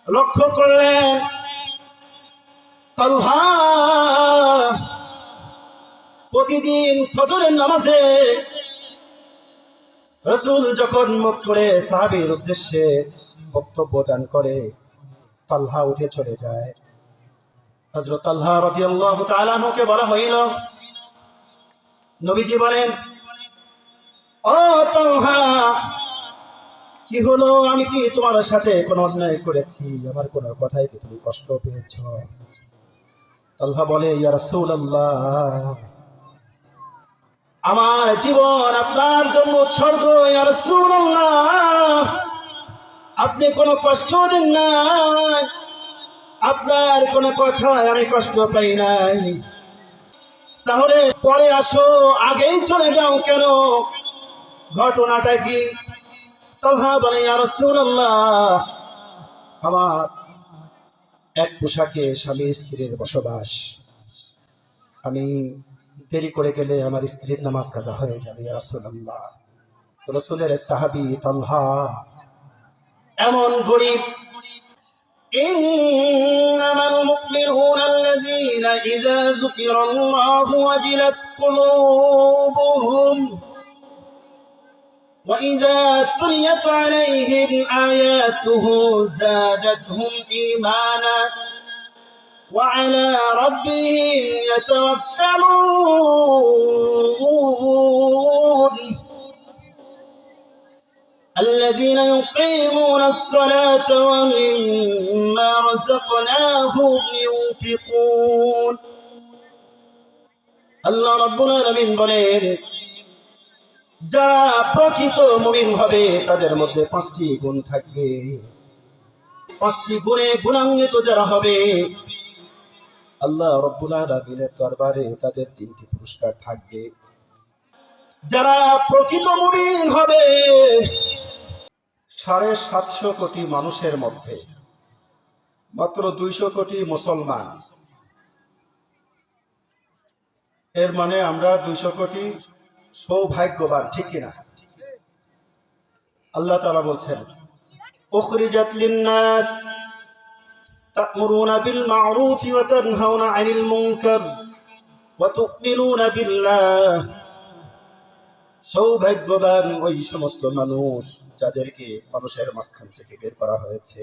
লক্ষ্য করলেন তালহা প্রতিদিন ফজরের নামাজে রাসূল যখন মুখ করে সাহাবীর উদ্দেশ্যে বক্তব্য দান করে, তালহা উঠে চলে যায়। হযরত তালহা রাদিয়াল্লাহু তাআলা আনহুকে বলা হইল, নবীজি বলেন, ও তালহা, কি হলো? আমি কি তোমার সাথে কোনো অন্যায় করেছি? আমার কোনো কথায় কি তুমি কষ্ট পেয়েছ? তালহা বলে, ইয়া রাসূলুল্লাহ, আমার জীবন আপনার জন্য উৎসর্গ। ইয়া রাসূলুল্লাহ, আপনি কোনো কষ্ট দেন নাই, আপনার কোনো কথায় আমি কষ্ট পাই নাই। তাহলে পরে আসো, আগেই চলে যাও কেন? ঘটনাটা কি? তালহা বলে, ইয়া রাসূলুল্লাহ, আমার এক পোশাকে স্বামী স্ত্রীর বসবাস। আমি দেরি করে গেলে আমার স্ত্রীর নামাজ কাজা হয়ে যাবে। ইয়া রাসূলুল্লাহ, রাসূলের সাহাবী তালহা এমন গরীব। ইন্নামাল মুমিনুনা আল্লাযীনা ইযা যুকিরাল্লাহু ওয়াজিলাত কুলুবুহুম ওয়া ইযা তুলিয়াত আলাইহিম আয়াতুহু যাদাতহুম ঈমানা ওয়া আলা রাব্বিহিম ইয়াতাওয়াক্কালুন الذين يقيمون الصلاة ومما رزقناهم ينفقون। আল্লাহ রাব্বুল আলামিন বলেন, যারা প্রকৃত মুমিন হবে তাদের মধ্যে 5টি গুণ থাকবে। 5টি গুণে গুণান্বিত যারা হবে, আল্লাহ রাব্বুল আলামিনের দরবারে তাদের 3টি পুরস্কার থাকবে। যারা প্রকৃত মুমিন হবে, 750 কোটি মানুষের মধ্যে মাত্র 200 কোটি মুসলমান। এর মানে আমরা 200 কোটি সৌভাগ্যবান, ঠিক কিনা? আল্লাহ তাআলা বলছেন, উখরিজাত লিন-নাস তা'মুরুনা বিল মা'রুফি ওয়া তানহাউনা 'আনিল মুনকার ওয়া তু'মিনুনা বিল্লাহ। সৌভাগ্যবান ওই সমস্ত মানুষ যাদেরকে মানুষের মাঝখান থেকে বের করা হয়েছে।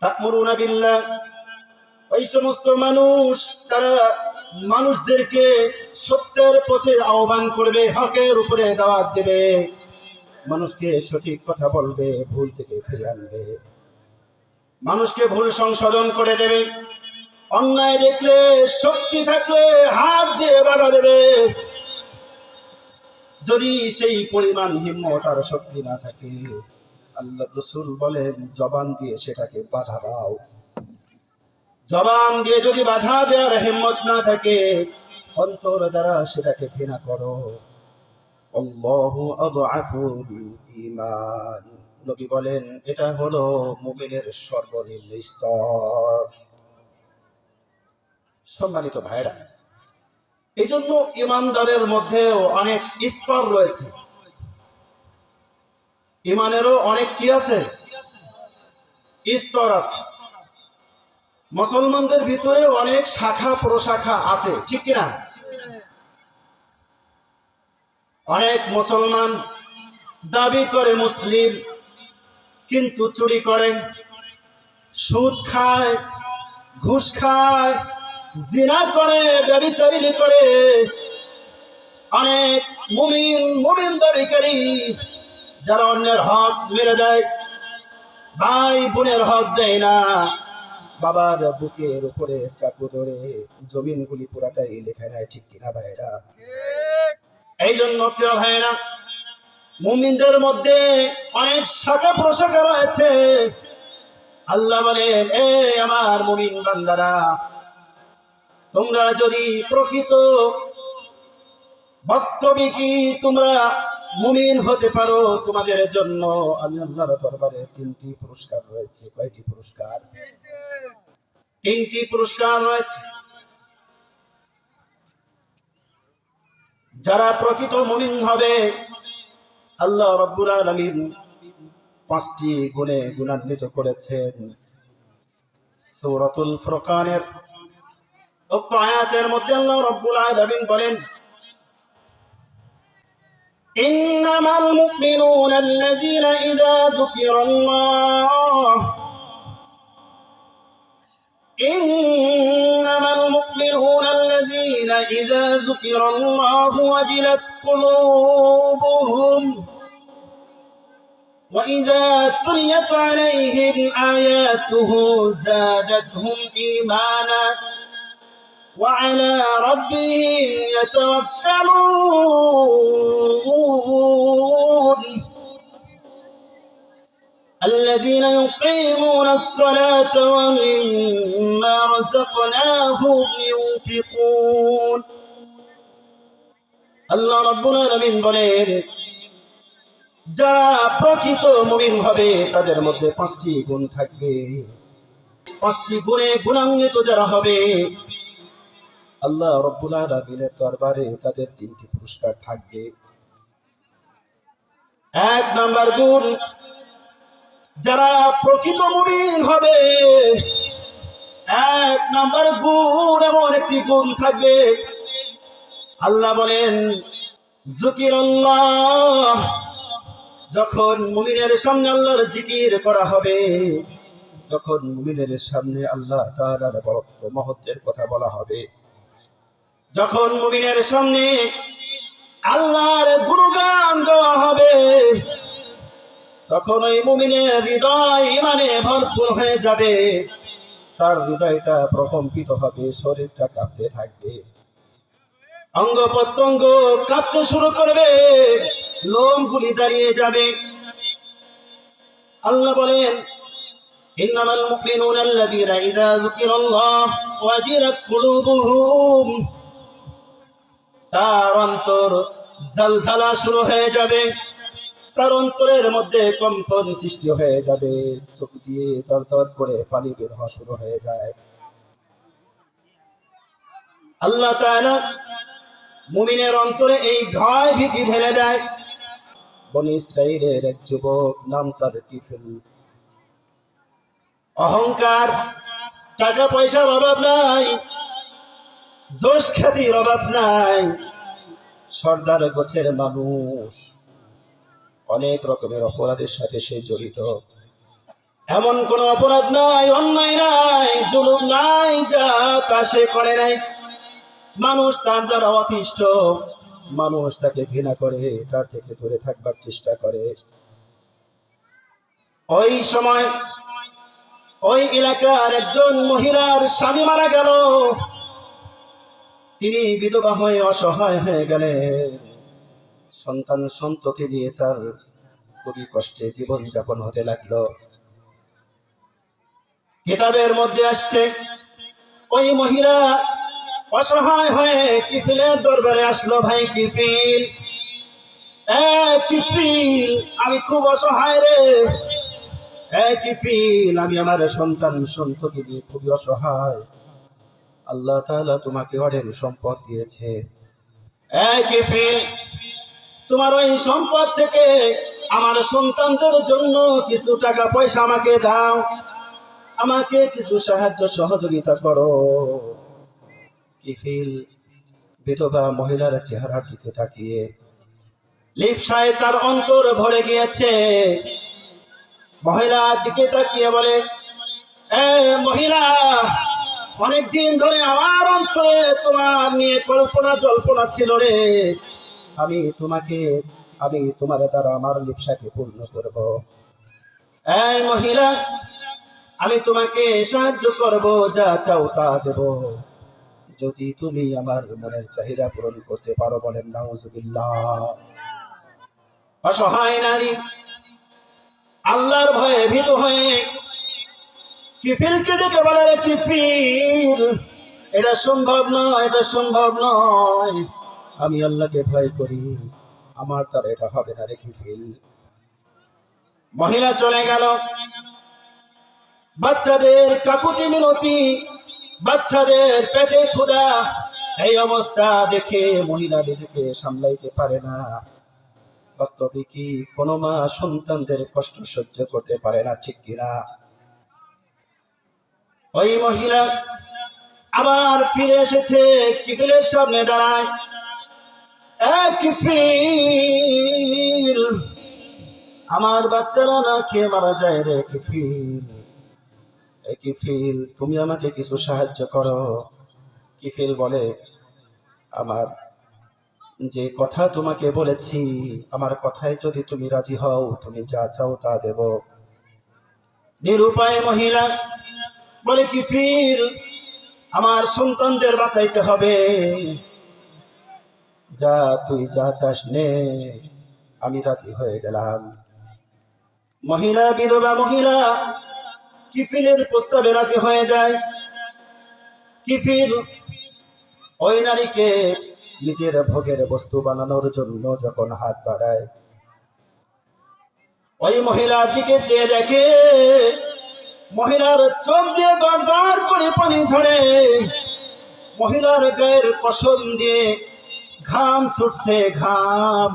তা'মুরুনা বিল্লাহ, ওই সমস্ত মানুষ তারা মানুষদেরকে সত্যের পথে আহ্বান করবে, হকের উপরে দাওয়াত দেবে, মানুষকে সঠিক কথা বলবে, ভুল থেকে ফিরে আনবে, মানুষকে ভুল সংশোধন করে দেবে, অন্যায় দেখলে শক্তি থাকলে হাত দিয়ে বাধা দেবে। যদি সেই পরিমাণ হিম্মত আর শক্তি না থাকে, আল্লাহ রাসূল বলেন, জবান দিয়ে সেটাকে বাধা দাও। জবান দিয়ে যদি বাধা দেওয়ার হিম্মত না থাকে, অন্তর দ্বারা সেটাকে ঘৃণা করো। আল্লাহু আযআফুল ঈমান, নবী বলেন, এটা হলো মুমিনের সর্বনিম্ন স্তর। সম্মানিত ভাইরা, এই জন্য ঈমানদারের মধ্যেও অনেক স্তর রয়েছে। ঈমানেরও অনেক কি আছে? স্তর আছে। মুসলমানদের ভিতরে অনেক শাখা প্রশাখা আছে, ঠিক কিনা? অনেক মুসলমান দাবি করে মুসলিম, কিন্তু চুরি করে, সুদ খায়, ঘুষ খায়, জিনা করে, ব্যভিচারিণী করে। অনেক মুমিন দাবিকারী যারা অন্যের হক মেরে দেয়, ভাই বোনের হক দেয় না, বাবার বুকের উপরে চাকু ধরে জমিনগুলি পুরাটাই লেখে নেয়, ঠিক কিনা ভাইরা? এই জন্য প্রিয় ভাইরা, মুমিনদের মধ্যে অনেক শাখা প্রশাখা রয়েছে। আল্লাহ বলেন, এ আমার মুমিন বান্দারা, তোমরা যদি প্রকৃত বাস্তবিকই তোমরা মুমিন হতে পারো, তোমাদের জন্য আমি আল্লাহর দরবারে 3টি পুরস্কার রয়েছে। কয়টি পুরস্কার? 3টি পুরস্কার রয়েছে। যারা প্রকৃত মুমিন হবে, আল্লাহ রাব্বুল আলামিন 5টি গুণে গুণান্বিত করেছেন। সূরাতুল ফুরকানের উক্ত আয়াতের মধ্যে আল্লাহ রাব্বুল আলামিন বলেন, ইন্নামাল মুমিনুনা আল্লাযীনা ইযা যুকিরাল্লাহ إنما المؤمنون الذين إذا ذكر الله وجلت قلوبهم وإذا تليت عليهم آياته زادتهم إيمانا وعلى ربهم يتوكلون الذين يقيمون الصلاة ومما رزقناهم ينفقون আল্লাহ রাব্বুল আলামিন বলেন, যারা প্রকৃত মুমিন হবে তাদের মধ্যে 5টি গুণ থাকবে। 5টি গুণে গুণান্বিত যারা হবে আল্লাহ রাব্বুল আলামিনের দরবারে তাদের 3টি পুরস্কার থাকবে। 1 নাম্বার গুণ, যারা প্রকৃত মুমিন হবে 1 নাম্বার গুণ, এমন একটি গুণ থাকবে। আল্লাহ বলেন, যিকিরুল্লাহ, যখন মুমিনের সামনে আল্লাহর জিকির করা হবে, যখন মুমিনের সামনে আল্লাহ তাআলার বড়ত্ব মহত্বের কথা বলা হবে, যখন মুমিনের সামনে আল্লাহর গুণগান গাওয়া হবে, তখন ওই মুমিনের হৃদয় ঈমানে ভরপুর হয়ে যাবে। তার হৃদয়টা প্রকম্পিত হবে, শরীরটা কাঁপতে থাকবে, অঙ্গ প্রত্যঙ্গ কাঁপতে শুরু করবে, লোমগুলি দাঁড়িয়ে যাবে। আল্লাহ বলেন, ইন্নামাল মুমিনুনা আল্লাযীনা ইযা যুকিরাল্লাহ ওয়াজিলাত কুলুবুহুম, তার অন্তর ঝলঝলা শুরু হয়ে যাবে, তার অন্তরের মধ্যে কম্পন সৃষ্টি হয়ে যাবে, চোখ দিয়ে তরতর করে পানি বের হওয়া শুরু হয়ে যায়। আল্লাহ তাআলা মুমিনের অন্তরে এই ভয় ভীতি ঢেলে দেয়। বনী ইসরাঈলের এক যুবক, নাম তার কিফিল। অহংকার, টাকা পয়সার অভাব নাই, যশ খ্যাতির অভাব নাই, সর্দার গোছের মানুষ, অনেক রকমের অপরাধের সাথে সে জড়িত। এমন কোন অপরাধ নাই, অন্যায় নাই, জুলুম নাই যা তা সে করে নাই। মানুষ তার দ্বারা অতিষ্ঠ, মানুষ তাকে ঘৃণা করে, তার থেকে দূরে থাকবার চেষ্টা করে। ওই সময় ওই এলাকার একজন মহিলার স্বামী মারা গেল, তিনি বিধবা হয়ে অসহায় হয়ে গেলেন। সন্তান সন্ততি নিয়ে তার খুবই কষ্টে জীবন যাপন হতে লাগলো। কিতাবের মধ্যে আসছে, ওই মহিলা অসহায় হয়ে কিফিলের দরবারে আসলো। ভাই কিফিল, কিফিল, আমি খুব অসহায় রে। কিফিল, আমি আমার সন্তান সন্ততি নিয়ে খুবই অসহায়। আল্লাহ তাআলা তোমাকে অনেক সম্পদ দিয়েছে। কিফিল, তোমার ওই সম্পদ থেকে আমার সন্তানদের জন্য কিছু টাকা পয়সা আমাকে দাও, আমাকে কিছু সাহায্য সহযোগিতা করো। কিফিল বিধবা মহিলার চেহারার দিকে তাকিয়ে লিপ্সায় তার অন্তর ভরে গিয়েছে। মহিলার দিকে তাকিয়ে বলে, মহিলা, অনেকদিন ধরে আমার অন্তরে তোমার নিয়ে কল্পনা জল্পনা ছিল রে। আমি তোমার দ্বারা আমার লিপ্সাকে পূর্ণ করব। মহিলা, আমি তোমাকে সাহায্য করব, যা চাও তা দেব, যদি তুমি আমার মনের চাহিদা পূরণ করতে পারো। বলেন নাউজুবিল্লাহ। অসহায় নারী আল্লাহর ভয়ে ভীত হয়ে কিফিলকে ডেকে বলে, রে কিফিল, এটা সম্ভব নয়, এটা সম্ভব নয়, আমি আল্লাহকে ভয় করি, আমার দ্বারা এটা হবে না রে কিফিল। মহিলা চলে গেল। বাচ্চাদের কাকুতি মিনতি, বাচ্চাদের পেটে ক্ষুধা, এই অবস্থা দেখে মহিলা নিজেকে সামলাইতে পারে না। বাস্তবে কি কোনো মা সন্তানদের কষ্ট সহ্য করতে পারে না, ঠিক কিনা? ওই মহিলা আবার ফিরে এসেছে, কিফিলের সামনে দাঁড়ায়। কিফিল, আমার বাচ্চারা না খেয়ে মারা যায় রে কিফিল। কিফিল, তুমি আমাকে কিছু সাহায্য করো। কিফিল বলে, আমার যে কথা তোমাকে বলেছি, আমার কথায় যদি তুমি রাজি হও, তুমি যা চাও তা দেব। নিরুপায় মহিলা বলে, কিফিল, আমার সন্তানদের বাঁচাইতে হবে, যা তুই যা চাস নে, আমি রাজি হয়ে গেলাম। মহিলা, বিধবা মহিলা কিফিলের প্রস্তাবে রাজি হয়ে যায়। কিফিল ওই নারীকে নিজের ভোগের বস্তু বানানোর জন্য যখন হাত বাড়ায়, ওই মহিলার দিকে চেয়ে দেখে মহিলার চোখ দিয়ে দরদর করে পানি ঝরে, মহিলার গায়ের পশম দিয়ে ঘাম ছুটছে, ঘাম,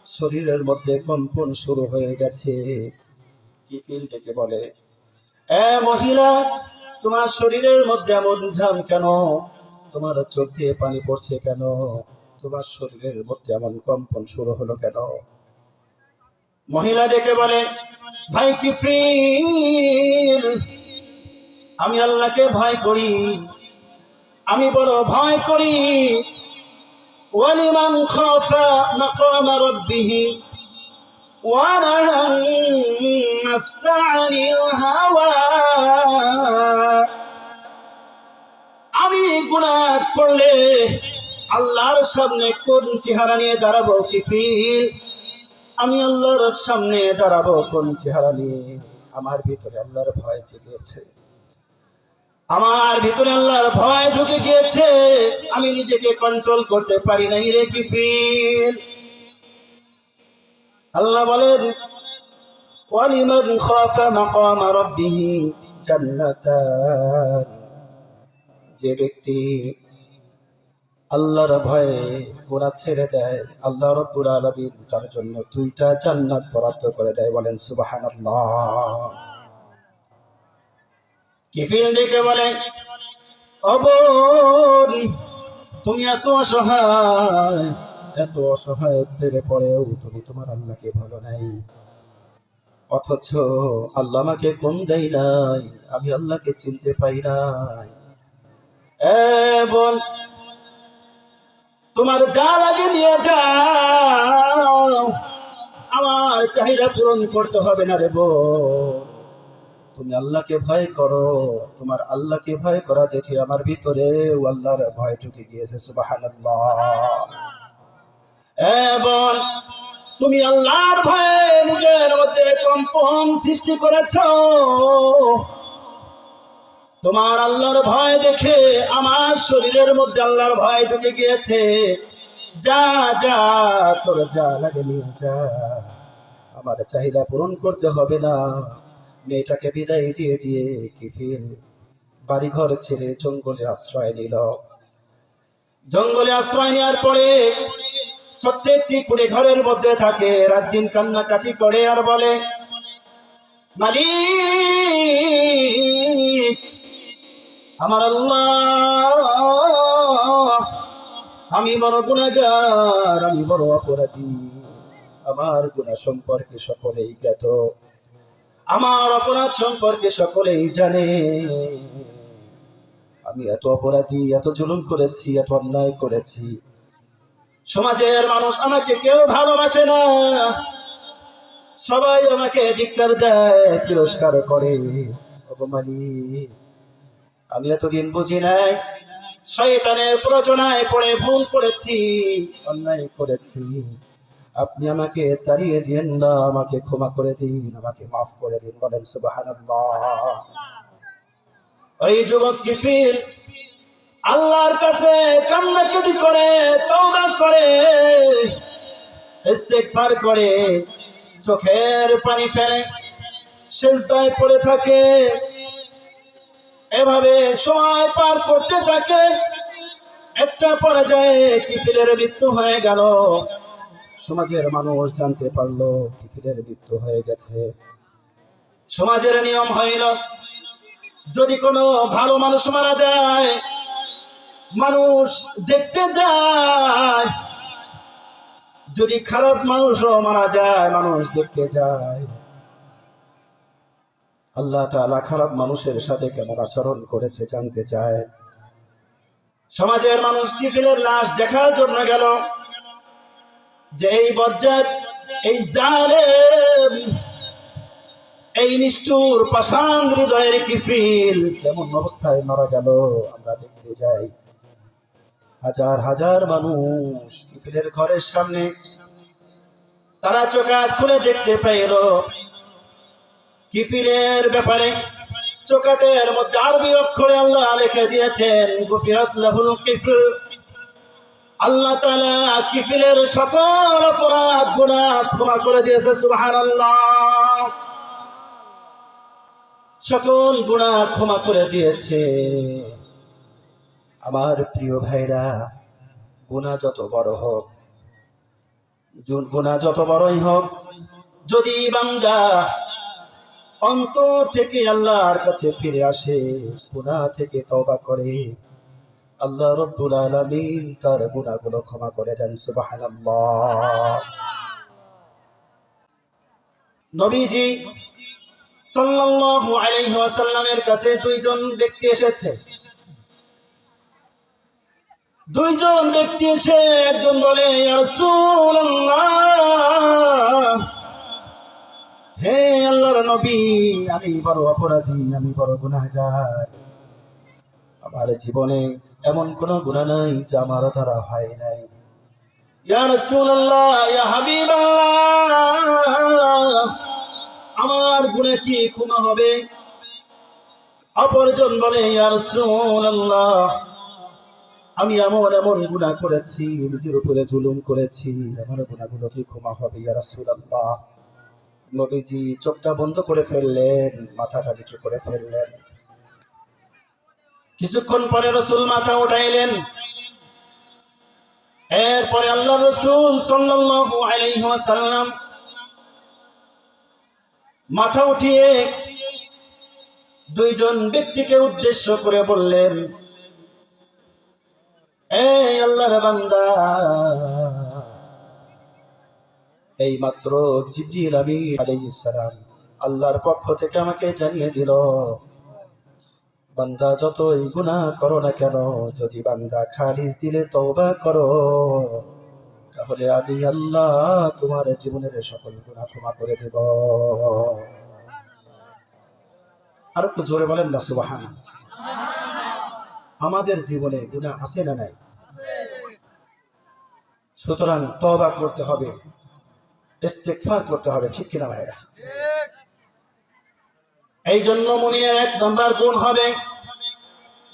শরীরের মধ্যে কম্পন শুরু হয়ে গেছে। কিফিল ডেকে বলে, মহিলা, তোমার শরীরের মধ্যে এমন ঘাম কেন? তোমার চোখ দিয়ে পানি পড়ছে কেন? তোমার শরীরের মধ্যে এমন কম্পন শুরু হলো কেন? মহিলা ডেকে বলে, ভাই কিফিল, আমি আল্লাহকে ভয় করি, আমি বড় ভয় করি। ওয়ালিমান খাফা মাকাম রাব্বিহি ওয়া নাহান নাফসা আনিল হাওয়া। আমি গুনাহ করলে আল্লাহর সামনে কোন চেহারা নিয়ে দাঁড়াবো কিফিল? আমি আল্লাহর সামনে দাঁড়াবো কোন চেহারা নিয়ে? আমার ভিতরে আল্লাহর ভয় জেগেছে, আমার ভিতরে আল্লাহর ভয় ঢুকে গিয়েছে, আমি নিজেকে কন্ট্রোল করতে পারি নাই রে কিফিল। আল্লাহ বলেন, ওয়ালিমান খাফা মাকাম রাব্বিহি জান্নাতান, যে ব্যক্তি আল্লাহর ভয়ে গুনাহ ছেড়ে দেয়, আল্লাহ রাব্বুল আলামিন তার জন্য 2টা জান্নাত বরাদ্দ করে দেয়। বলেন সুবহানাল্লাহ। কিফিল ডেকে বলে, ও বোন, তুমি এত অসহায়, এত অসহায়ত্বের পরেও তুমি তোমার আল্লাহকে ভালো নাই, অথচ আল্লাহ আমাকে কোন দেয় নাই, আমি আল্লাহকে চিনতে পাই নাই। বোন, তোমার যা লাগে নিয়ে যাও, আমার চাহিদা পূরণ করতে হবে না রে বোন। তুমি আল্লাহকে ভয় করো, তোমার আল্লাহকে ভয় করা দেখে আমার ভিতরে আল্লাহর ভয় ঢুকে গিয়েছে। সুবহানাল্লাহ। বোন, তুমি আল্লাহর ভয়ে নিজের মধ্যে কম্পন সৃষ্টি করেছো, তোমার আল্লাহর ভয় দেখে আমার শরীরের মধ্যে আল্লাহর ভয় ঢুকে গিয়েছে। যা যা, তোর যা লাগে নিয়ে যা, আমার চাহিদা পূরণ করতে হবে না। মেয়েটাকে বিদায় দিয়ে দিয়ে কিফিল বাড়িঘর ছেড়ে জঙ্গলে আশ্রয় নিল। জঙ্গলে আশ্রয় নেওয়ার পরে ছোট্ট একটি কুড়ে ঘরের মধ্যে থাকে, রাত দিন কান্নাকাটি করে আর বলে, মালিক, আমার আল্লাহ, আমি বড় গুনাহগার, আমি বড় অপরাধী, আমার গুনাহ সম্পর্কে সকলেই জ্ঞাত, আমার অপরাধ সম্পর্কে সকলেই জানে। আমি এত অপরাধী, এত জুলুম করেছি, এত অন্যায় করেছি, সমাজের মানুষ আমাকে কেউ ভালোবাসে না, সবাই আমাকে ধিক্কার দেয়, তিরস্কার করে। মালিক, আমি এতদিন বুঝি নাই, শয়তানের প্ররোচনায় পড়ে ভুল করেছি, অন্যায় করেছি, আপনি আমাকে তাড়িয়ে দিন না, আমাকে ক্ষমা করে দিন, আমাকে মাফ করে দিন। বলেন সুবহানাল্লাহ। ওই যুবক কিফিল আল্লাহর কাছে কান্নাকাটি করে, তওবা করে, ইস্তেগফার করে, চোখের পানি ফেলে সিজদায় পড়ে থাকে, এভাবে সময় পার করতে থাকে। একটা পর্যায়ে কিফিলের মৃত্যু হয়ে গেল। সমাজের মানুষ জানতে পারলো কিফিলের মৃত্যু হয়ে গেছে। সমাজের নিয়ম হইল, যদি কোনো ভালো মানুষ মারা যায়, মানুষ দেখতে যায়। যদি খারাপ মানুষও মারা যায়, মানুষ দেখতে যায়। আল্লাহ তাআলা খারাপ মানুষের সাথে কেমন আচরণ করেছে জানতে চায়। সমাজের মানুষ কিফিলের লাশ দেখার জন্য গেল, যে এই বজ্জাত, এই জালেম, এই নিষ্ঠুর পাষাণ হৃদয়ের কিফিল কেমন অবস্থায় মারা গেল আমরা দেখতে যাই। হাজার হাজার মানুষ কিফিলের ঘরের সামনে, তারা চোখাট খুলে দেখতে পাইল কিফিলের ব্যাপারে চোখাটের মধ্যে আরবি অক্ষরে আল্লাহ লিখে দিয়েছেন গুফিরাত লাহুল কিফল। আল্লাহ তাআলা কিফিলের সকল অপরাধ গুনাহ ক্ষমা করে দিয়েছে। সুবহানাল্লাহ। সকল গুনাহ ক্ষমা করে দিয়েছে। আমার প্রিয় ভাইরা, গুনাহ যত বড় হোক, গুনাহ যত বড়ই হোক, যদি বান্দা অন্তর থেকে আল্লাহর কাছে ফিরে আসে, গুনাহ থেকে তওবা করে, আল্লাহ রাব্বুল আলামিন তার গুনাহগুলো ক্ষমা করে দেন। সুবহানাল্লাহ। নবীজি সাল্লাল্লাহু আলাইহি ওয়াসাল্লামের কাছে দুইজন ব্যক্তি এসেছে। দুইজন ব্যক্তি এসে একজন বলে, ইয়া রাসূলুল্লাহ, হে আল্লাহর নবী, আমি বড় অপরাধী, আমি বড় গুনাহগার। আমার জীবনে এমন কোনো গুনাহ নাই যা আমার দ্বারা হয় নাই। ইয়া রাসূলুল্লাহ, ইয়া হাবিবাল্লাহ, আমার গুনাহ কি ক্ষমা হবে? অপরজন বলে, ইয়া রাসূলুল্লাহ, আমি এমন এমন গুনাহ করেছি, নিজের উপরে জুলুম করেছি, আমার গুনাহগুলো কি ক্ষমা হবে ইয়া রাসূলুল্লাহ? নবীজি চোখটা বন্ধ করে ফেললেন, মাথাটা নিচু করে ফেললেন। কিছুক্ষণ পরে রাসূল মাথা উঠাইলেন। এরপরে আল্লাহর রাসূল সাল্লাল্লাহু আলাইহি ওয়াসাল্লাম মাথা উঠিয়ে দুইজন ব্যক্তিকে উদ্দেশ্য করে বললেন, এই আল্লাহর বান্দা, এই মাত্র জিবরিল আমিন আলাইহিস সালাম আল্লাহর পক্ষ থেকে আমাকে জানিয়ে দিল, বান্দা যতই গুনাহ করো না কেন, যদি বান্দা খালিস দিলে তওবা করো, তাহলে আমি আল্লাহ তোমার জীবনের সকল গুনাহ ক্ষমা করে দেব। আর একটু জোরে বলেন না সুবহানাল্লাহ। আমাদের জীবনে গুনাহ আছে না নাই? সুতরাং তওবা করতে হবে, ইস্তেগফার করতে হবে, ঠিক কিনা ভাইরা? এই জন্য মুমিনের এক নম্বর গুণ হবে,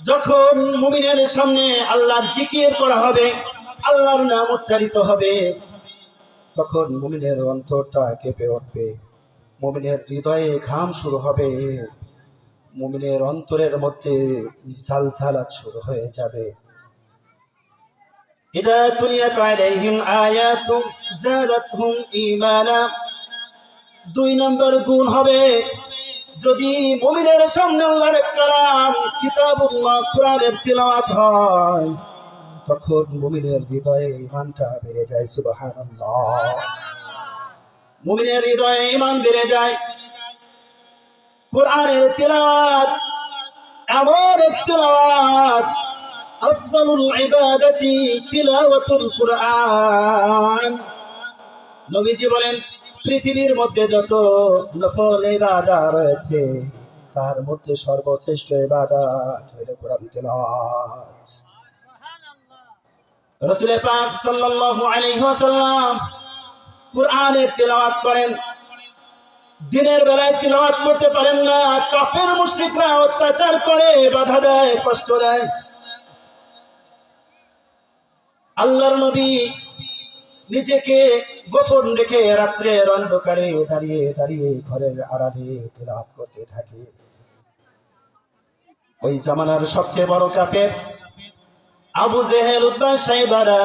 যখন মুমিনের সামনে আল্লাহর জিকির করা হবে, আল্লাহর নাম উচ্চারিত হবে, তখন মুমিনের অন্তরটা কেঁপে উঠবে, মুমিনের হৃদয়ে ঘাম শুরু হবে, মুমিনের অন্তরের মধ্যে ঝালঝালা শুরু হয়ে যাবে। ইদা তুলিয়াত আলাইহিম আয়াতুম যাদাতহুম ঈমানা। দুই নম্বর গুণ হবে, যদি মুমিনের সামনে আল্লাহর কালাম কিতাবুল্লাহ কোরআনের তিলাওয়াত হয়, তখন মুমিনের হৃদয়ে ঈমানটা বেড়ে যায়। সুবহানাল্লাহ। মুমিনের হৃদয়ে ঈমান বেড়ে যায়। কোরআনের তিলাওয়াত এমন এক তিলাওয়াত, আফদালুল ইবাদাতি তিলাওয়াতুল কোরআন। নবীজি বলেন, পৃথিবীর মধ্যে যত নফল ইবাদত রয়েছে, তার মধ্যে সর্বশ্রেষ্ঠ ইবাদত হলো কোরআন তিলাওয়াত। রাসূল পাক সাল্লাল্লাহু আলাইহি ওয়াসাল্লাম কোরআনের তিলাওয়াত করেন। দিনের বেলায় তিলাওয়াত করতে পারেন না, কাফের মুশরিকরা অত্যাচার করে, বাধা দেয়, কষ্ট দেয়। আল্লাহর নবী নিজেকে গোপন রেখে রাত্রের অন্ধকারে দাঁড়িয়ে দাঁড়িয়ে ঘরের আড়ালে তিলাওয়াত করতে থাকে। ওই জামানার সবচেয়ে বড় কাফের আবু জেহেল, উতবা, সাইবারা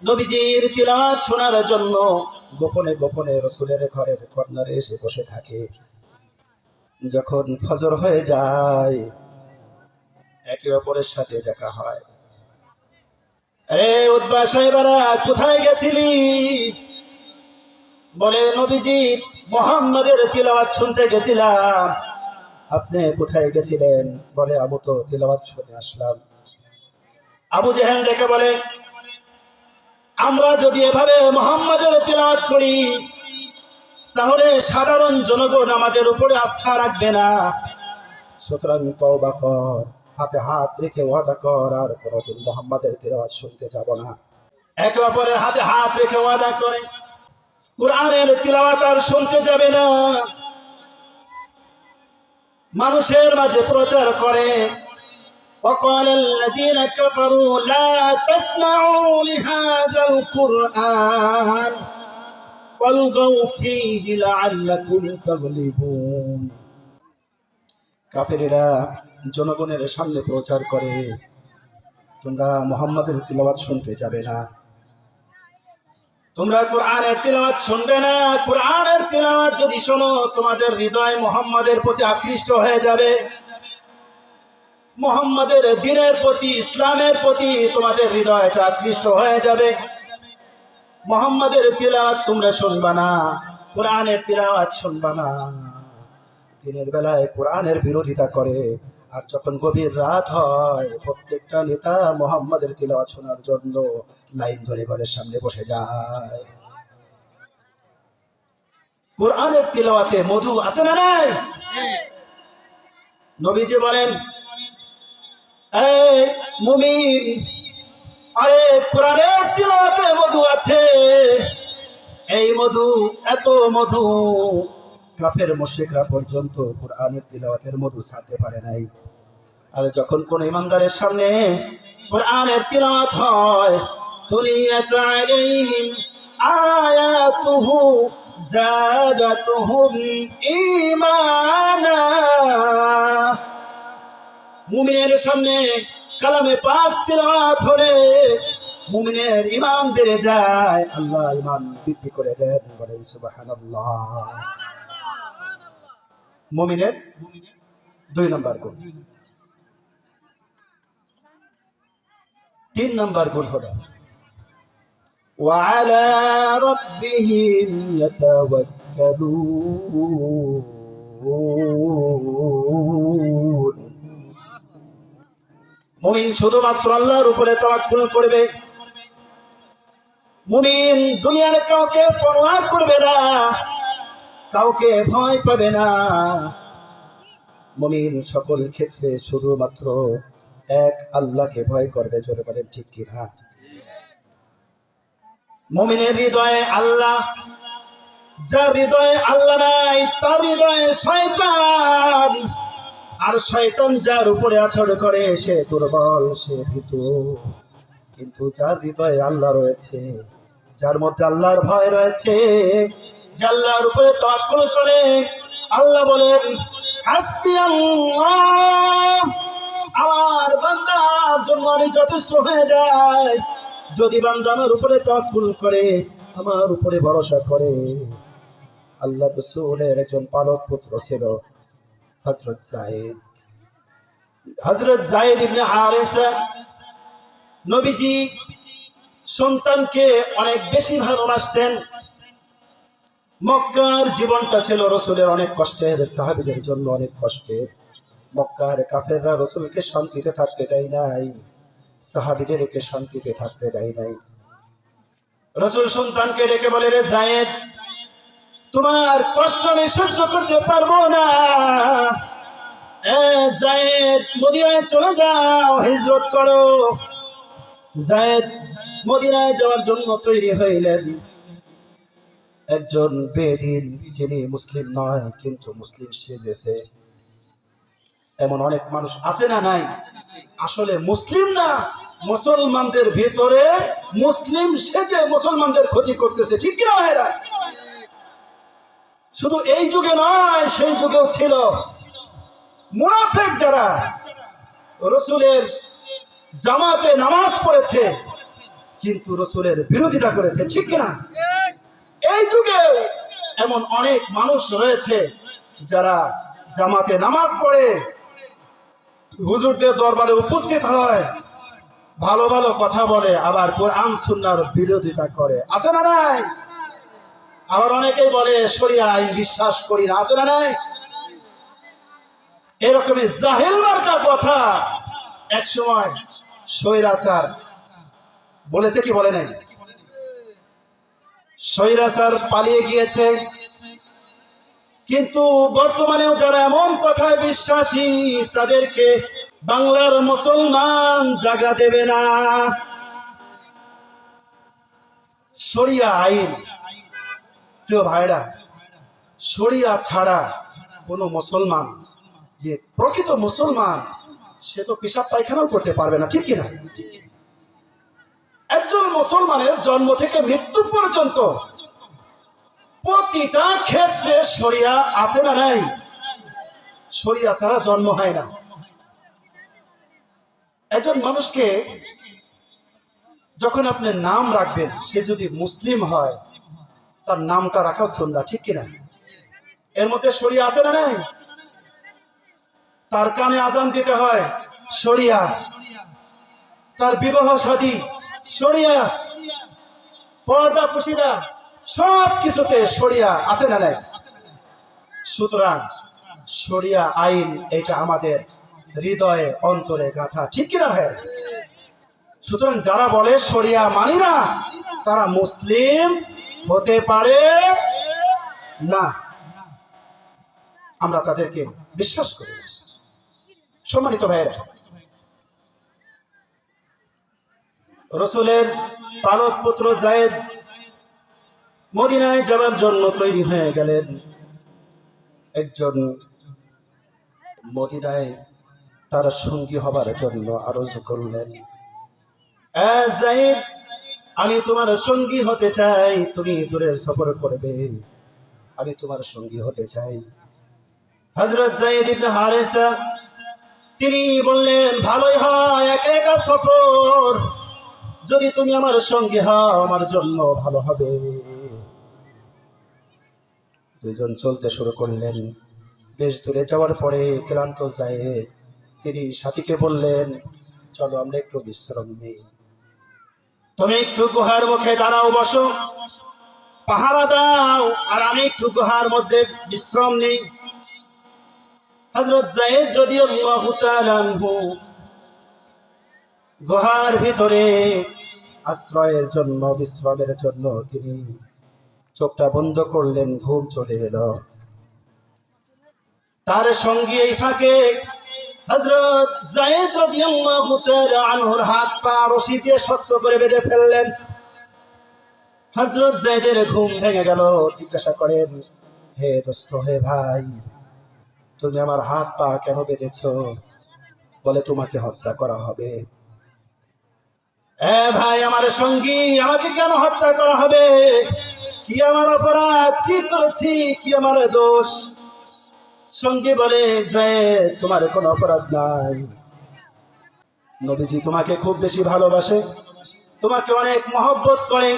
নবীজির তিলাওয়াত শোনার জন্য গোপনে গোপনে রাসূলের ঘরের কর্নারে এসে বসে থাকে। যখন ফজর হয়ে যায় একে অপরের সাথে দেখা হয়। আরে উতবা সাহেবেরা কোথায় গেছিলি? বলে নবীজি মুহাম্মাদের তিলাওয়াত শুনতে গেছিলাম। আপনি কোথায় গেছিলেন? বলে আবু তো তিলাওয়াত শুনে আসলাম। আবু জেহেল দেখে বলে আমরা যদি এভাবে মুহাম্মাদের তিলাওয়াত করি তাহলে সাধারণ জনগণ আমাদের উপরে আস্থা রাখবে না, সুতরাং তওবা কর, হাতে হাত রেখে ওয়াদা কর আর কোনোদিন মুহাম্মাদের তিলাওয়াত শুনতে যাব না। একে অপরের হাতে হাত রেখে ওয়াদা করে কোরআনের তিলাওয়াত আর শুনতে যাবে না। মানুষের মাঝে প্রচার করে وقال الذين كفروا لا تسمعوا لهذا القرآن والغوا فيه لعلكم تغلبون। কাফেরেরা জনগণের সামনে প্রচার করে তোমরা মুহাম্মাদের তিলাওয়াত শুনতে যাবে না, তোমরা কোরআনের তিলাওয়াত শুনবে না। কোরআনের তিলাওয়াত যদি শোনো তোমাদের হৃদয় মুহাম্মাদের প্রতি আকৃষ্ট হয়ে যাবে, মুহাম্মাদের দ্বীনের প্রতি, ইসলামের প্রতি তোমাদের হৃদয়টা আকৃষ্ট হয়ে যাবে। মুহাম্মাদের তিলাওয়াত তোমরা শুনবা না, কোরআনের তিলাওয়াত শুনবা না। দিনের বেলায় কোরআনের বিরোধিতা করে, আর যখন গভীর রাত হয় প্রত্যেকটা নেতা মুহাম্মাদের তিলাওয়াত শোনার জন্য লাইন ধরে ঘরের সামনে বসে যায়। কোরআনের তিলাওয়াতে মধু আছে না নাই? নবীজি বলেন এই মুমিন, আরে কোরআনের তিলাওয়াতে মধু আছে। এই মধু এত মধু কাফের মুশরিকরা পর্যন্ত কোরআনের তিলাওয়াতের মধু ছাড়তে পারে নাই। আর যখন কোন ইমানদারের সামনে কোরআনের তিলাওয়াত হয় তুলিয়াত আলাইহিম আয়াতুহু যাদাতুহুম ঈমানা। মুমিনের সামনে কালামে পাক তিলাওয়াত হলে মুমিনের ঈমান বেড়ে যায়, আল্লাহ ঈমান বৃদ্ধি করে দেন। বলেন সুবহানাল্লাহ। মুমিনের 2 নম্বর গুণ। 3 নম্বর গুণ হলো وعلى ربهم يتوكلون। মুমিন শুধুমাত্র আল্লাহর উপরে তাওয়াক্কুল করবে। মুমিন দুনিয়ার কাউকে পরোয়া করবে না, কাউকে ভয় পাবে না। মুমিন সকল ক্ষেত্রে শুধুমাত্র এক আল্লাহকে ভয় করবে। জোরে বলেন ঠিক কি না? মুমিনের হৃদয়ে আল্লাহ, যার হৃদয়ে আল্লাহ নাই তার হৃদয়ে শয়তান। আর শয়তান যার উপরে আছড় করে সে দুর্বল, সে ভীতু। কিন্তু যার হৃদয়ে আল্লাহ রয়েছে, যার মধ্যে আল্লাহর ভয় রয়েছে, যে আল্লাহর উপরে তাওয়াক্কুল করে, আল্লাহ বলেন হাসবি আল্লাহ, আমার বান্দার জন্য আমি যথেষ্ট হয়ে যাই। যদি বান্দা আমার উপরে তাওয়াক্কুল করে, আমার উপরে ভরসা করে। আল্লাহ রাসূলের একজন পালক পুত্র ছিল হযরত যায়েদ। হযরত যায়েদ ইবনে হারিসা নবীজি সন্তানকে অনেক বেশি ভালোবাসতেন। মক্কার জীবনটা ছিল রাসূলের অনেক কষ্টের, সাহাবীদের জন্য অনেক কষ্টের। মক্কার কাফেররা রাসূলকে শান্তিতে থাকতে দেয় নাই, সাহাবীদেরকে শান্তিতে থাকতে দেয় নাই। রাসূল সন্তানকে ডেকে বলে, রে যায়েদ, তোমার কষ্ট আমি সহ্য করতে পারবো না। যায়েদ মদিনায় চলে যাও, হিজরত করো। যায়েদ মদিনায় যাওয়ার জন্য তৈরি হইলেন। একজন বেদিন, যিনি মুসলিম নয় কিন্তু মুসলিম সেজেছে। এমন অনেক মানুষ আছে না নাই? আসলে মুসলিম না, মুসলমানদের ভিতরে মুসলিম সেজে মুসলমানদের ক্ষতি করতেছে। ঠিক কিনা ভাইরা? শুধু এই যুগে নয়, সেই যুগেও ছিল মুনাফিক যারা রাসূলের জামাতে নামাজ পড়েছে কিন্তু রাসূলের বিরোধিতা করেছে। ঠিক কিনা? এই যুগে এমন অনেক মানুষ রয়েছে যারা জামাতে নামাজ পড়ে, হুজুরদের দরবারে উপস্থিত হয়, ভালো ভালো কথা বলে, আবার কোরআন সুন্নাহর বিরোধিতা করে, আছে না নাই? আবার অনেকেই বলে শরিয়া আইন বিশ্বাস করি না, আছে না নাই? এরকমই জাহেল মার্কা কথা এক সময় স্বৈরাচার বলেছে, কি বলে নাই? স্বৈরাচার পালিয়ে গিয়েছে, কিন্তু বর্তমানেও যারা এমন কথায় বিশ্বাসী তাদেরকে বাংলার মুসলমান জায়গা দেবে না। শরিয়া আইন, প্রিয় ভাইরা, শরিয়া ছাড়া কোনো মুসলমান, যে প্রকৃত মুসলমান, সে তো পেশাব পায়খানাও করতে পারবে না, ঠিক কিনা? একজন মুসলমানের জন্ম থেকে মৃত্যু পর্যন্ত প্রতিটা ক্ষেত্রে শরিয়া আছে না নাই? শরিয়া ছাড়া জন্ম হয় না। একজন মানুষকে যখন আপনি নাম রাখবেন, সে যদি মুসলিম হয়, তার নামটা রাখা সুন্নাহ, ঠিক কিনা? এর মধ্যে শরিয়া আছে না নাই? তার কানে আজান দিতে হয়, শরিয়া। তার বিবাহ শাদী শরিয়া, পর্দা পুশিদা সব কিছুতে শরিয়া আছে না নাই? সুতরাং শরিয়া আইন এটা আমাদের হৃদয়ে অন্তরে গাঁথা, ঠিক কিনা ভাই? সুতরাং যারা বলে শরিয়া মানি না, তারা মুসলিম হতে পারে না, আমরা তাদেরকে বিশ্বাস করি। সম্মানিত ভাইয়েরা, রাসূলের পালক পুত্র যায়েদ মদিনায় যাওয়ার জন্য তৈরি হয়ে গেলেন। একজন মদিনায় তার সঙ্গী হবার জন্য আরজ করলেন, যায়েদ, আমি তোমার সঙ্গী হতে চাই, তুমি দূরের সফর করবে, আমি তোমার সঙ্গী হতে চাই। হযরত যায়েদ ইবনে হারেসা তিনি বললেন, ভালোই হয়, একা একা সফর, যদি তুমি আমার সঙ্গী হও আমার জন্য ভালো হবে। দুইজন চলতে শুরু করলেন। বেশ দূরে যাওয়ার পরে ক্লান্ত যায়েদ তিনি সাথীকে বললেন, চলো আমরা একটু বিশ্রাম নিই, তুমি একটু গুহার মুখে দাঁড়াও, বসো, পাহারা দাও, আর আমি একটু গুহার মধ্যে বিশ্রাম নেই। হযরত যায়েদ রাদিয়াল্লাহু তাআলা আনহু গুহার ভিতরে আশ্রয়ের জন্য, বিশ্রামের জন্য তিনি চোখটা বন্ধ করলেন, ঘুম চলে এলো। তার সঙ্গে এই ফাঁকে হযরত যায়েদ রাদিয়াল্লাহু তাআলা আনহুর হাত পা রশি দিয়ে শক্ত করে বেঁধে ফেললেন। হযরত যায়েদের ঘুম ভেঙে গেল। জিজ্ঞাসা করেন, হে দোস্ত, হে ভাই, তুমি আমার হাত পা কেন বেঁধেছো? বলে, তোমাকে হত্যা করা হবে। ভাই, আমার সঙ্গী, আমাকে কেন হত্যা করা হবে? কি আমার অপরাধ? কি করেছি? কি আমার দোষ? সঙ্গী বলে, যায়েদ, তোমার কোনো অপরাধ নাই, নবীজি তোমাকে খুব বেশি ভালোবাসে, তোমাকে অনেক মহব্বত করে।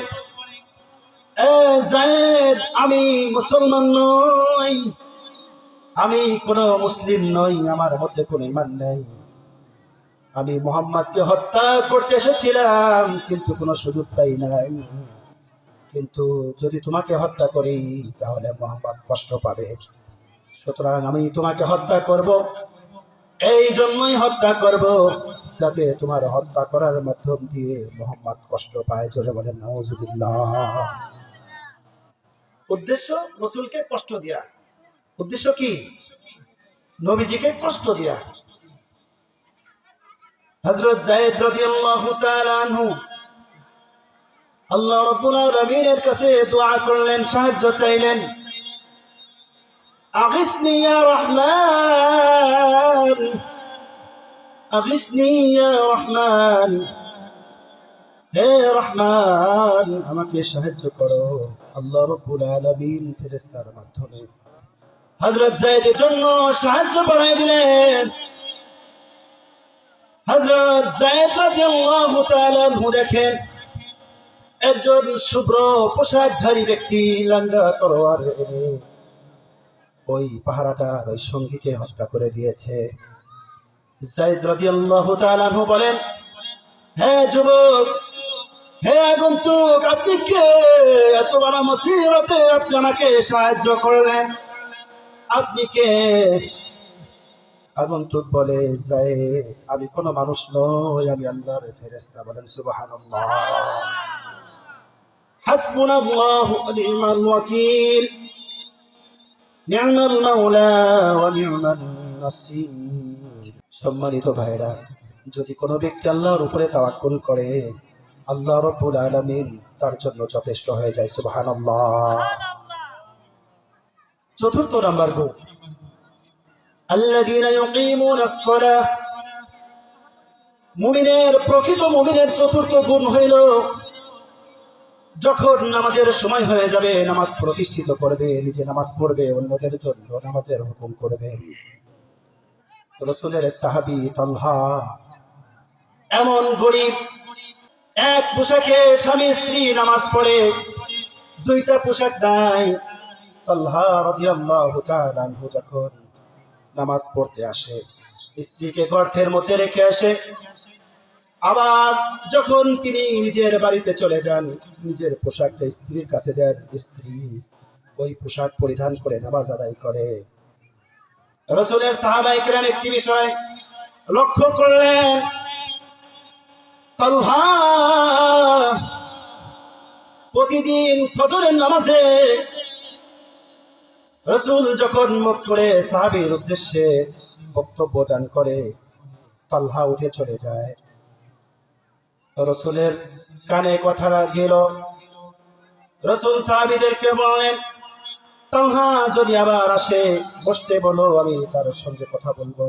যায়েদ, আমি মুসলমান নই, আমি কোনো মুসলিম নই, আমার মধ্যে কোনো ঈমান নেই, আমি মুহাম্মদকে হত্যা করতে এসেছিলাম, কিন্তু কোনো সুযোগ পাই নাই। কিন্তু যদি তোমাকে হত্যা করি তাহলে মুহাম্মদ কষ্ট পাবে, সুতরাং আমি তোমাকে হত্যা করব। এই জন্যই হত্যা করব, যাতে তোমার হত্যা করার মাধ্যম দিয়ে মুহাম্মদ কষ্ট পায়। জোরে বলেন নাউজুবিল্লাহ। উদ্দেশ্য রাসূলকে কষ্ট দেয়া। উদ্দেশ্য কি? নবীজিকে কষ্ট দেয়া। হযরত যায়েদ রাদিয়াল্লাহু তাআলা আনহু আল্লাহ রাব্বুল আলামিনের কাছে দোয়া করলেন, সাহায্য চাইলেন। আগিসনি ইয়া রহমান, আগিসনি ইয়া রহমান, হে রহমান, আমাকে সাহায্য করো। আল্লাহ রাব্বুল আলামিন ফেরেশতার মাধ্যমে হযরত যায়েদের জন্য সাহায্য বাড়াই দিলেন। হযরত যায়েদ রাদিয়াল্লাহু তাআলা আনহু দেখেন একজন শুভ্র পোশাকধারী ব্যক্তি লাঙ্গা তলোয়ার ওই পাহারাদার ওই সঙ্গীকে হত্যা করে দিয়েছে। যায়েদ রাদিয়াল্লাহু তাআলা আনহু বলেন, হে যুবক, হে আগন্তুক, আপনি কে? এত বড় মুসিবতে আপনি আমাকে সাহায্য করলেন, আপনি কে? আগন্তুক বলে, যায়েদ, আমি কোনো মানুষ নই, আমি আল্লাহর ফেরেশতা। বলেন সুবহানাল্লাহ। হাসবুনাল্লাহু ওয়া নি'মাল ওয়াকিল, নি'মাল মাওলা ওয়া নি'মান নাসির। সম্মানিত ভাইরা, যদি কোনো ব্যক্তি আল্লাহর উপরে তাওয়াক্কুল করে, আল্লাহ রাব্বুল আলামিন তার জন্য যথেষ্ট হয়ে যায়। সুবহানাল্লাহ। চতুর্থ নাম্বার গুণ, আল্লাযীনা ইউকিমুনাস সালাহ। মুমিনের, প্রকৃত মুমিনের চতুর্থ গুণ হইল, যখন নামাজের সময় হয়ে যাবে নামাজ প্রতিষ্ঠিত করবে, নিজে নামাজ পড়বে, অন্যদের জন্য নামাজের হুকুম করবে। রাসূলের সাহাবী তালহা এমন গরীব, এক পোশাকে স্বামী স্ত্রী নামাজ পড়ে, দুইটা পোশাক নাই। তালহা রাদিয়াল্লাহু তাআলা আনহু যখন নামাজ পড়তে আসে, স্ত্রীকে গর্তের মধ্যে রেখে আসে। আবার যখন তিনি নিজের বাড়িতে চলে যান, নিজের পোশাকটা স্ত্রীর কাছে দেন, স্ত্রী ওই পোশাক পরিধান করে নামাজ আদায় করে। রাসূলের সাহাবায়ে কেরাম একটি বিষয় লক্ষ্য করলেন, তালহা প্রতিদিন ফজরের নামাজে রাসূল যখন মুখ করে সাহাবীর উদ্দেশ্যে বক্তব্য দান করে, তালহা উঠে চলে যায়। রাসূলের কানে কথাটা গেল। রাসূল সাহাবীদেরকে বললেন, তালহা যদি আবার আসে, বসতে বলো, আমি তার সঙ্গে কথা বলবো।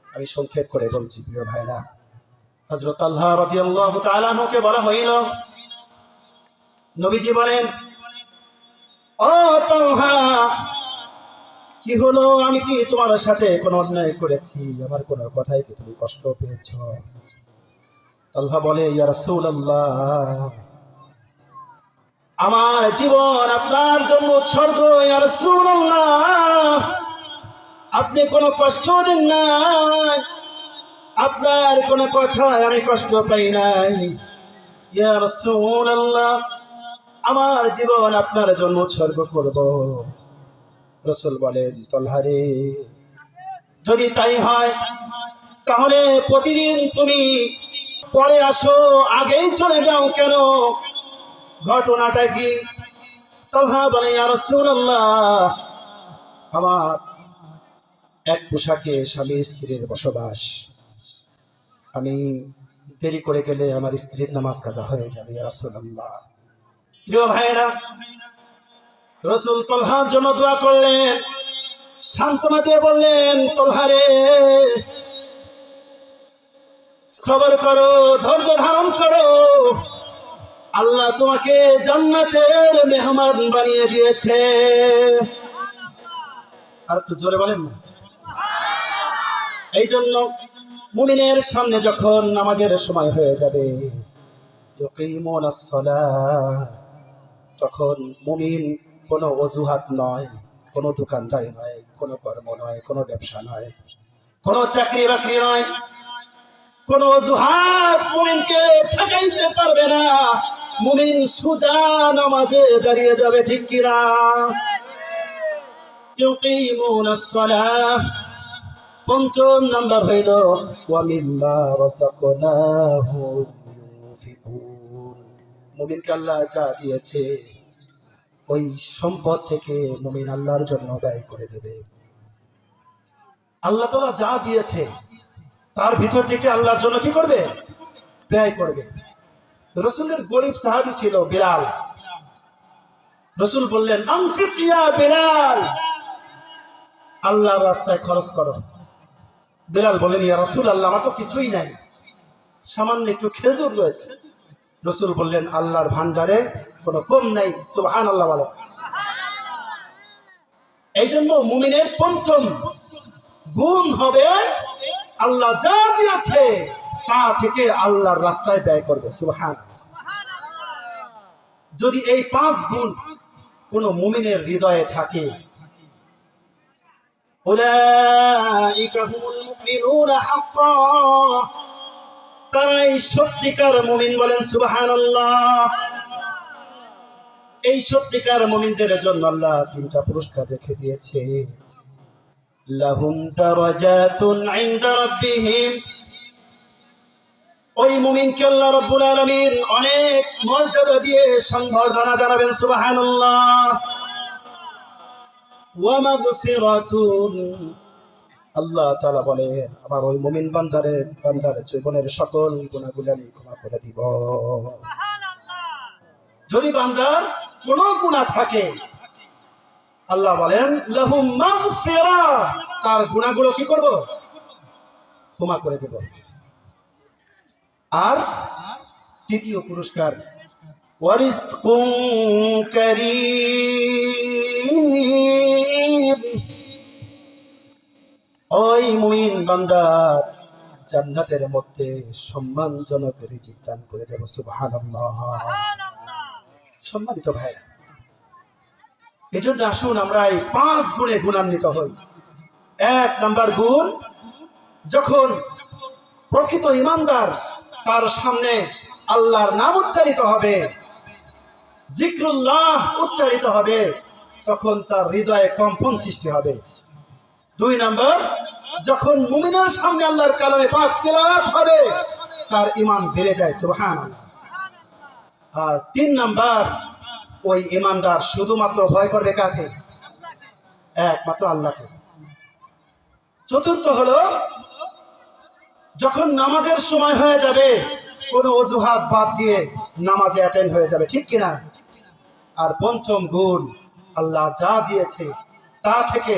আমি সংক্ষেপ করে বলছি প্রিয় ভাইরা, হযরত তালহা রাদিয়াল্লাহু তাআলা আনহুকে বলা হইল, নবীজি বলেন, ও তালহা, কি হলো? আমি কি তোমার সাথে কোনো অন্যায় করেছি? আমার কোনো কথায় কি তুমি কষ্ট পেয়েছ? তালহা বলে, ইয়া রাসূলুল্লাহ, আমার জীবন আপনার জন্য উৎসর্গ। ইয়া রাসূলুল্লাহ, আপনি কোনো কষ্ট দেন নাই, আপনার কোনো কথায় আমি কষ্ট পাই নাই। ইয়া রাসূলুল্লাহ, আমার জীবন আপনার জন্য উৎসর্গ করব। রাসূল বলেন, তালহা রে, যদি তাই হয় তাহলে প্রতিদিন তুমি পরে আসো, আগেই চলে যাও কেন? ঘটনাটা কি? তালহা বলে, ইয়া রাসূলুল্লাহ, আমার এক পোশাকে স্বামী স্ত্রীর বসবাস, আমি দেরি করে গেলে আমার স্ত্রীর নামাজ কাজা হয়ে যাবে। ইয়া রাসূলুল্লাহ। প্রিয় ভাইরা, রাসূল তালহার জন্য দোয়া করলেন, সান্ত্বনা দিয়ে বললেন, তালহা রে, সবর করো, ধৈর্য ধারণ করো, আল্লাহ তোমাকে জান্নাতের মেহমান বানিয়ে দিয়েছে। আর একটু জোরে বলেন না। এই জন্য মুমিনের সামনে যখন নামাজের সময় হয়ে যাবে, ইউকিমুনাস সালাহ, তখন মুমিন কোনো অজুহাত নয়, কোনো দোকানদারি নয়, কোনো কর্ম নয়, কোনো ব্যবসা নয়, কোনো চাকরি বাকরি নয়, কোনো অজুহাত মুমিনকে ঠকাইতে পারবে না। মুমিন সোজা নামাজে দাঁড়িয়ে যাবে, ঠিক কিনা? ইউকিমুনাস সালাহ। পঞ্চম নাম্বার হইল, ওয়া মিম্মা রাযাকনাহুম ইউনফিকুন। মুমিনকে আল্লাহ যা দিয়েছে ওই সম্পদ থেকে মুমিন আল্লাহর জন্য ব্যয় করে দেবে। আল্লাহ তাআলা যা দিয়েছে তার ভিতর থেকে আল্লাহর জন্য কি করবে? ব্যয় করবে। রাসূলের গরীব সাহাবী ছিল বিলাল। রাসূল বললেন, আনফিক ইয়া বিলাল, আল্লাহর রাস্তায় খরচ করো। বিলাল বলেন, ইয়া রাসূলুল্লাহ, আমার তো কিছুই নাই, সামান্য একটু খেজুর রয়েছে। রাসূল বললেন, আল্লাহর ভান্ডারে কোনো কম নাই। সুবহানাল্লাহ বলো। এই জন্য মুমিনের পঞ্চম গুণ হবে, আল্লাহ যা দিয়েছে তা থেকে আল্লাহর রাস্তায় ব্যয় করবে। সুবহানাল্লাহ। যদি এই 5 গুণ কোন মুমিনের হৃদয়ে থাকে, উলাইকা হুমুল মুমিনুনা হাক্কা, তারাই সত্যিকার মুমিন। বলেন সুবহানাল্লাহ। এই সত্যিকার মুমিনদের জন্য আল্লাহ তিনটা পুরস্কার রেখে দিয়েছে। লাহুম দারাজাতুন ইনদা রাব্বিহিম, ওই মুমিনকে আল্লাহ রাব্বুল আলামিন অনেক মর্যাদা দিয়ে সম্বর্ধনা জানাবেন। সুবহানাল্লাহ। ওয়া মাগফিরাতুন, আল্লাহ তাআলা বলেন আমার ওই মুমিন বান্দার জীবনের সকল গুনাহগুলো আমি ক্ষমা করে দিব। যদি বান্দার কোনো গুনাহ থাকে আল্লাহ বলেন লাহুম মাগফিরা, তার গুনাহগুলো কি করব? ক্ষমা করে দেব। আর তৃতীয় পুরস্কার ওয়ারিজকুন কারীম, ওই মুমিন বান্দার জান্নাতের মধ্যে সম্মানজনক রিজিক দান করে দেব। সুবহানাল্লাহ। সম্মানিত ভাইরা, এজন্য আসুন আমরা এই 5 গুণে গুণান্বিত হই। 1 নাম্বার গুণ, যখন প্রকৃত ঈমানদার তার সামনে আল্লাহর নাম উচ্চারিত হবে, জিক্রুল্লাহ উচ্চারিত হবে, তখন তার হৃদয়ে কম্পন সৃষ্টি হবে। 2 নাম্বার, যখন মুমিনের সামনে আল্লাহর কালামে পাক তেলাওয়াত হবে তার ঈমান বেড়ে যায়। সুবহানাল্লাহ। আর 3 নাম্বার, ওই ঈমানদার শুধুমাত্র ভয় করবে কাকে? একমাত্র আল্লাহকে। 4র্থ হলো, যখন নামাজের সময় হয়ে যাবে কোনো অজুহাত বাদ দিয়ে নামাজে অ্যাটেন্ড হয়ে যাবে, ঠিক কিনা? আর 5ম গুণ, আল্লাহ যা দিয়েছে তা থেকে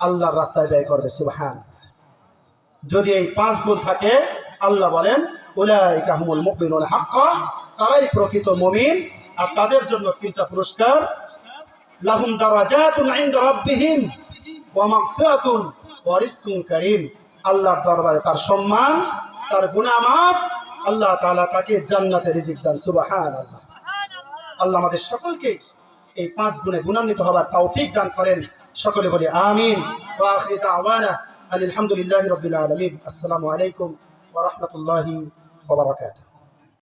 আল্লাহর রাস্তায় ব্যয় করবে। সুবহানাল্লাহ। যদি এই 5 গুণ থাকে আল্লাহ বলেন উলাইকা হুমুল মুমিনুনা হাক্কা, তারাই প্রকৃত মুমিন। আর তাদের জন্য 3টা পুরস্কার, লাহুম দারাজাতুন ইনদা রাব্বিহিম ওয়া মাগফিরাতুন ওয়া রিজকুন কারীম, আল্লাহর দরবারে তার সম্মান, তার গুনাহ মাফ, আল্লাহ তাআলা তাকে জান্নাতে রিজিক দান। সুবহানাল্লাহ। আল্লাহ আমাদের সকলকে এই 5 গুণে গুণান্বিত হবার তৌফিক দান করেন। সকলে বলি আমিন। ওয়া আখিরু দাওয়ানা আলহামদুলিল্লাহি রাব্বিল আলামিন। আসসালামু আলাইকুম ওয়া রাহমাতুল্লাহি ওয়া বারাকাতুহু।